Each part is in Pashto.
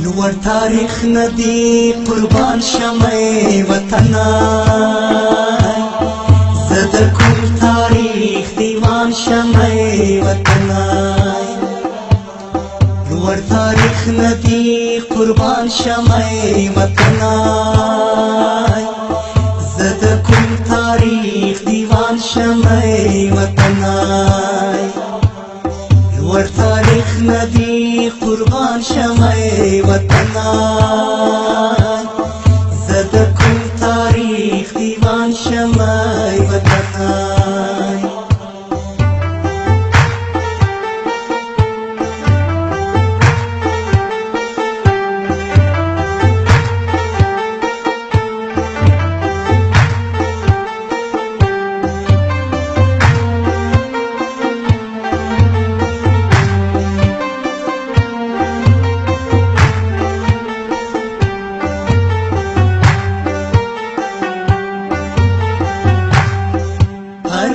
لوړ تاریخ ندی قربان شمه وطنا زد کوم تاریخ دیوان شمه وطنا لوړ تاریخ ندی قربان شمه وطنا زد کوم تاریخ دیوان شمه وطنا لوړ تاریخ ندی قربان شمه وطنا زد کوم تاریخ دیوان شمه وطنا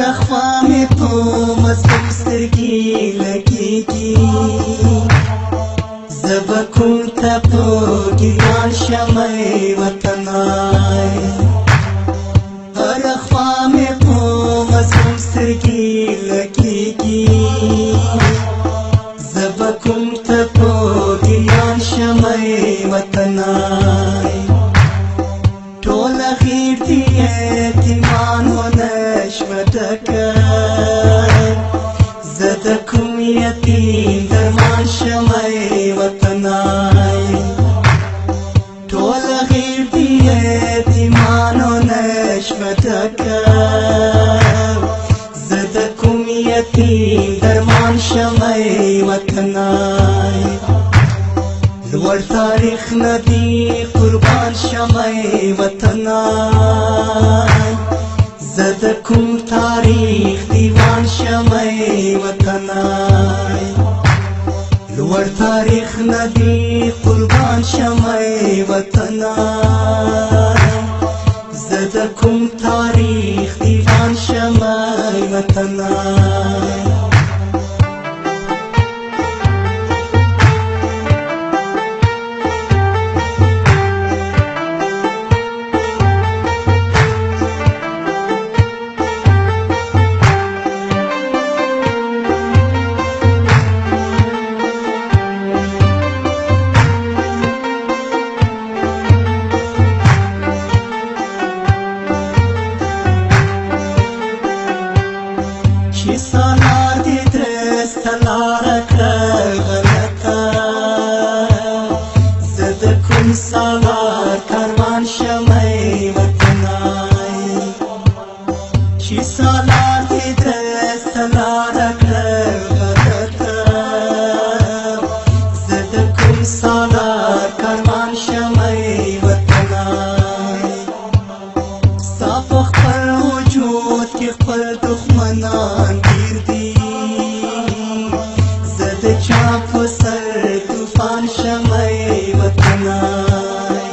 رخوامي تو مصم سترگی لگیگی زبکون تپو گریان شمع وطنای رخوامي تو مصم سترگی لگیگی زبکون تپو گریان شمع وطنای ټول غیر دی اعتمان و نشمتکر زد کوم یتیم درمان شمع وطنای ټول غیر دی اعتمان و نشمتکر زد کوم یتیم درمان شمع وطنای لوړ تاریخ ندی قربان شمه وطنا زد کوم تاریخ دیوان شمه وطنا لوړ تاریخ ندی قربان شمه وطنا زد کوم تاریخ دیوان شمه وطنا شي سالار دي درست لارك غلطة زد كل سالار كرمان شمي وطناي شي سالار دي درست لارك غلطة زد كل سالار كرمان شمي وطناي صافخ پر وجود کی خپل دښمنان ډیر دي زد چا په سر طوفان شمع وطنای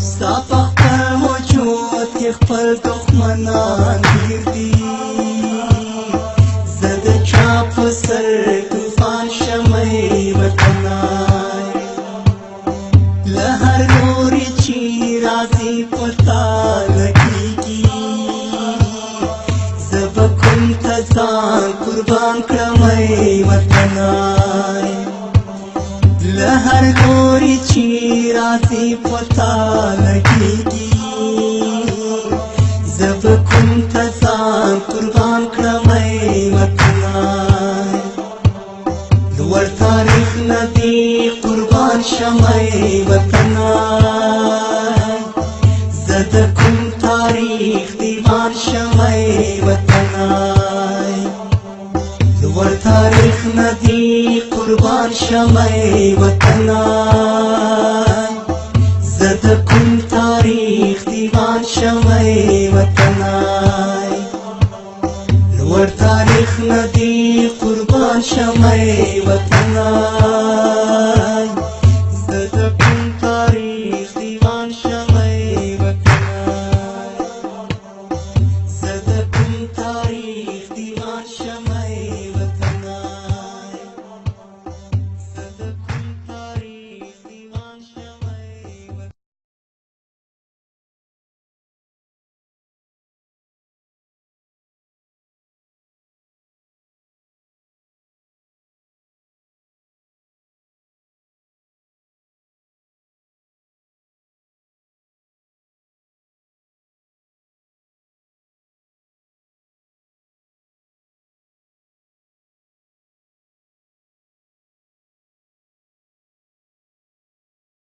ستا په خپل وجود کی خپل دښمنان ډیر دي زد چا په سر طوفان شمع وطنای له هر لوري چې راځي پتا لګيږي زبکون تزان قربان کړمه وطنای له هر لوري چې راځي پتا لګيږي زبکون تزان قربان کړمه وطنای لوړ تاریخ ندی قربان شمه وطنای زد کوم تاریخ دیوان شمه وطنای لوړ تاریخ ندی قربان شمه وطنای زد کوم تاریخ دیوان شمه وطنای لوړ تاریخ ندی قربان شمه وطنای